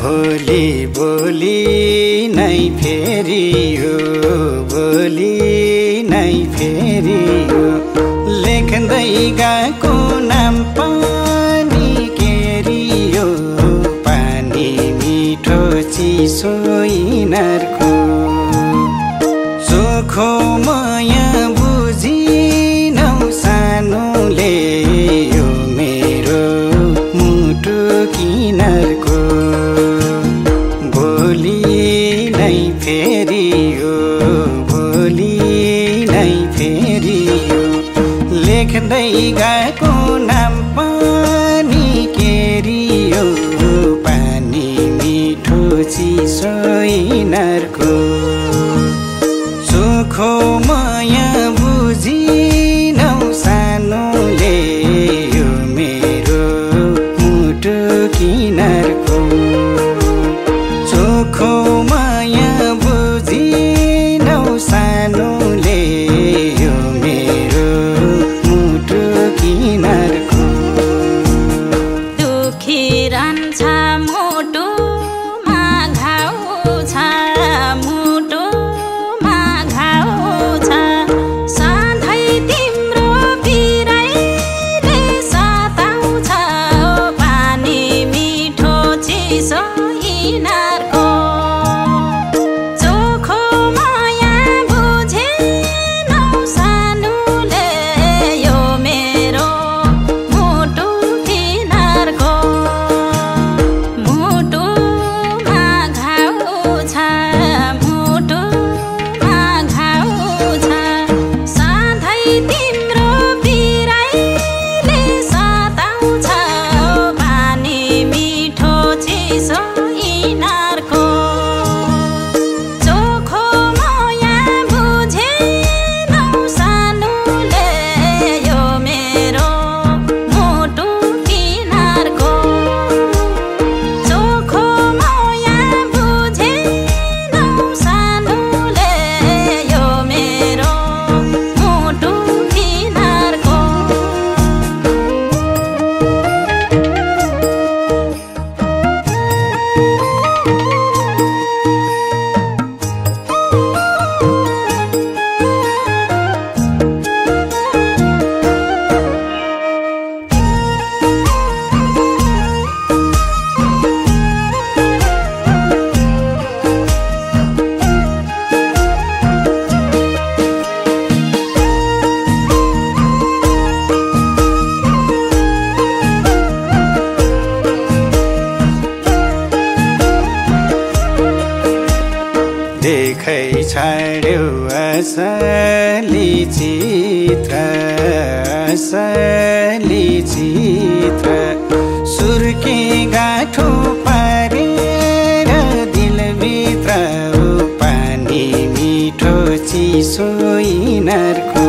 भोलि भोलि नै फेरियो भोलि नै फेरियो लेख्दै गएको नाम पानी केरियो पानी मिठो चिसो यिनीहरूको सुखो माया बुझिनौ सानोले यो मेरो मुटु किनारको भोलि नै फेरियो भोलि नै फेरियो लेख्दै गएको नाम पानी केरियो पानी मिठो चिसो यिनीहरूको सुखो माया बुझिनौ सानोले यो मेरो मुटु किनारको सुखो माया बुझिनौ सानोले यो मेरो मुटु किनारको दुखिरहन्छ मुटुमा घाउ छ मुटुमा घाउ छ सधैँ तिम्रो बिराइले सताउँछ पानी मिठो चिसो यिनीहरूको चोखो माया बुझेनौ सानोले यो मेरो मुटु किनारको मुटुमा घाउ छ मुटुमा घाउ छ सधैँ तिम्रो बिराइले सताउँछ पानी मिठो चिसो यिनीहरूको चोखो माया बुझेनौ सानोले यो मेरो मुटु किनारको चोखो माया बुझेनौ सानोले यो मेरो मुटु किनारको देखै छाड्यो असली चित्र सुर्के गाठो पारेर दिलभित्र पानी मिठो चिसो यिनीहरूको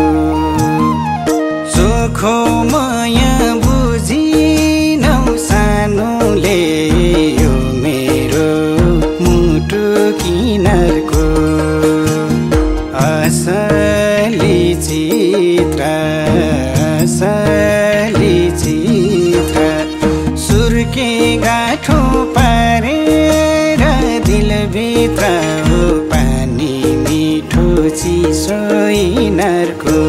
सुखो माया बुझिनौ सानोले यो मेरो मुटु किनारको असली चित्र सुर्के गाठो पारेर दिलभित्र पानी मिठो चिसो यिनीहरूको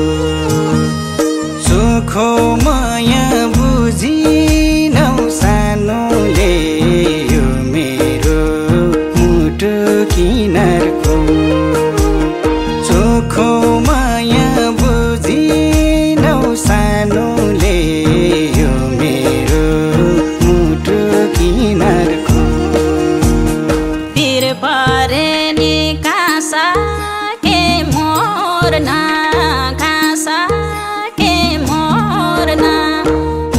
सुखो माया बुझिनौ सानोले यो मेरो मुटु किनारको चोखो माया बुझि मोर्ना खासा के मोर्ना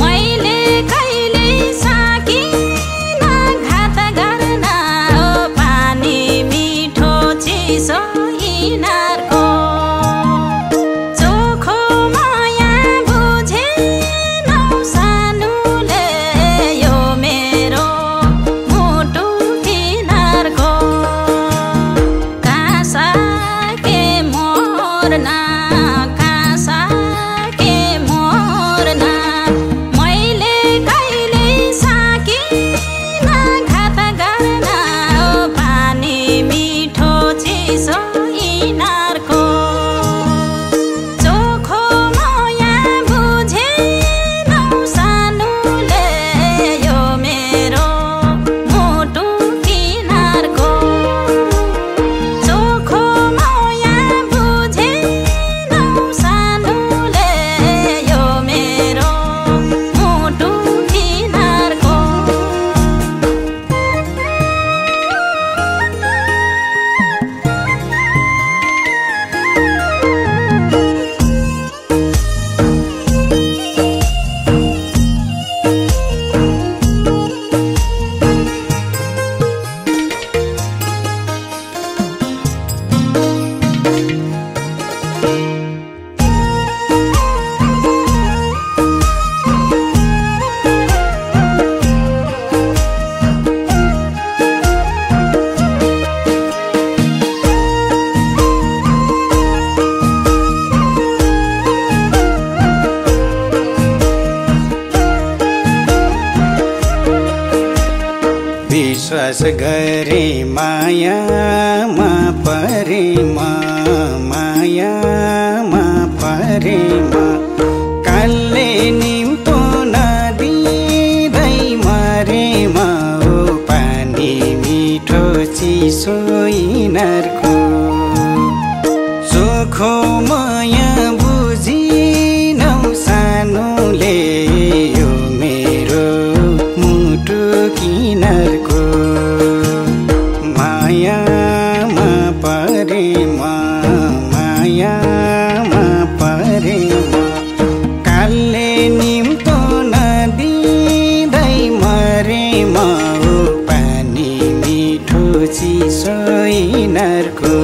मैले कहिले सकिन घात गर्न पानी मिठो चिसो यिनीहरूको चोखो माया बुझेनौ सानुले यो मेरो मुटु किनारको कासा के मोर्ना कासा के मोर्ना मैले कहिले सकिन घात गर्न पानी मिठो चिसो यिनीहरूको चोखो माया बुझेनौ सानुले यो मेरो मुटु किनारको चोखो माया बुझेनौ सानुले यो मेरो मुटु किनारको विश्वास गरे मायामा परेमा मायामा परेमा कालले निम्तो नदिँदै मरेमा ओ पानी मिठो चिसो यिनीहरूको चोखो माया बुझिनौ सानुले यो मेरो मुटु किनारको मायामा परेमा मायामा परेमा कालले निम्तो नदिँदै मरेमा ओ पानी मिठो चिसो यिनीहरूको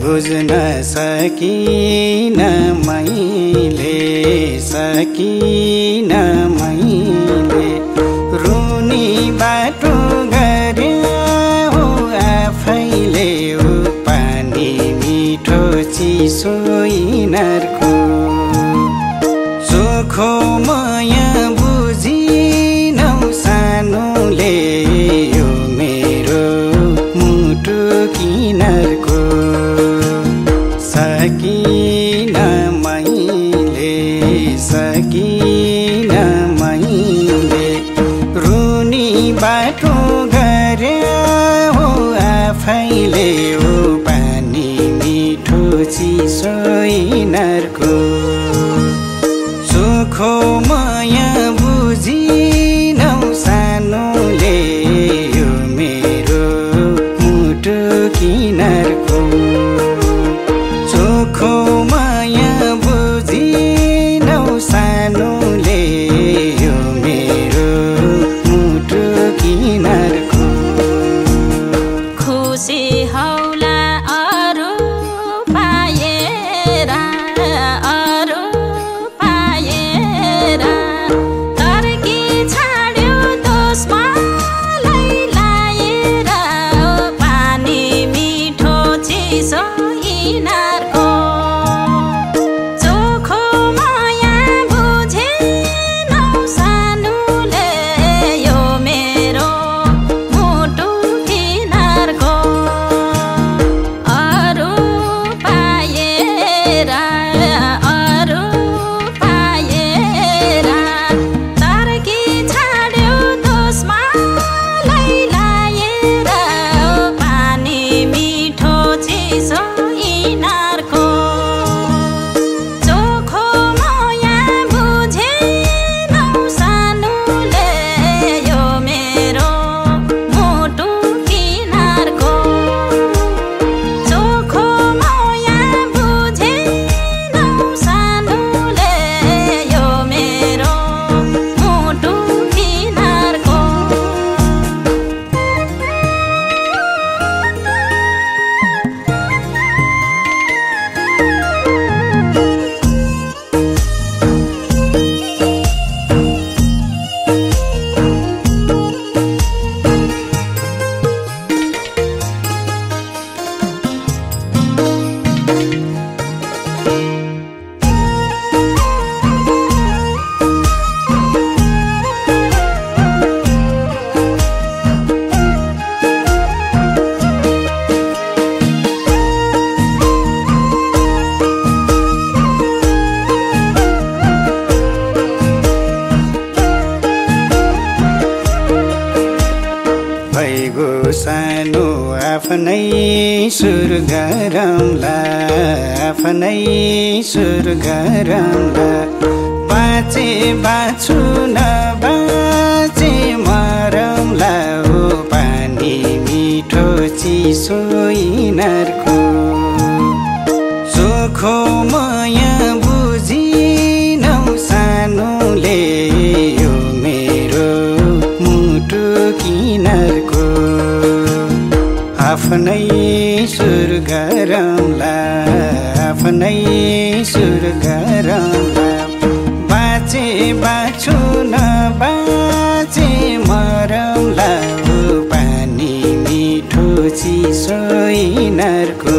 बुझ्न सकिन मैले रुनी बाटो गरे हो आफैले हो पानी मिठो चिसो यिनीहरूको सुखो माया बुझिनौ सानोले यो मेरो मुटु किनारको सकिन मैले रुनी बाटो गरे हो आफैले हो पानी मिठो चिसो यिनीहरूको सुखो माया बुझिनौ सानोले यो मेरो मुटु किनारको सुखो माया बुझिनौ सानोले यो मेरो मुटु किनारको खुसी हौला अरू पाएर तर्की छाड्यो दोस्मालाई लाएर पानी मिठो चिसो यिनीहरूको चोखो माया बुझेनौ सानोले यो मेरो मुटु किनारको अरू पाएर तर्की छाड्यो दोस्मालाई लाएर पानी मिठो चिसो यिनीहरूको चोखो माया बुझेनौ सानोले यो मेरो मुटु किनारको चोखो माया बुझेनौ सानोले यो मेरो मुटु किनारको भइगो सानो आफ्नै सुर गरौँला बाँचे बाँच्छु नबाँचे मरौँला हो पानी मिठो चिसो यिनीहरूको सुखो माया बुझिनौ सानोले यो मेरो मुटु किनारको आफ्नै सुर गरौँला बाँचे बाँच्छु नबाँचे मरौँला हो पानी मिठो चिसो यिनीहरूको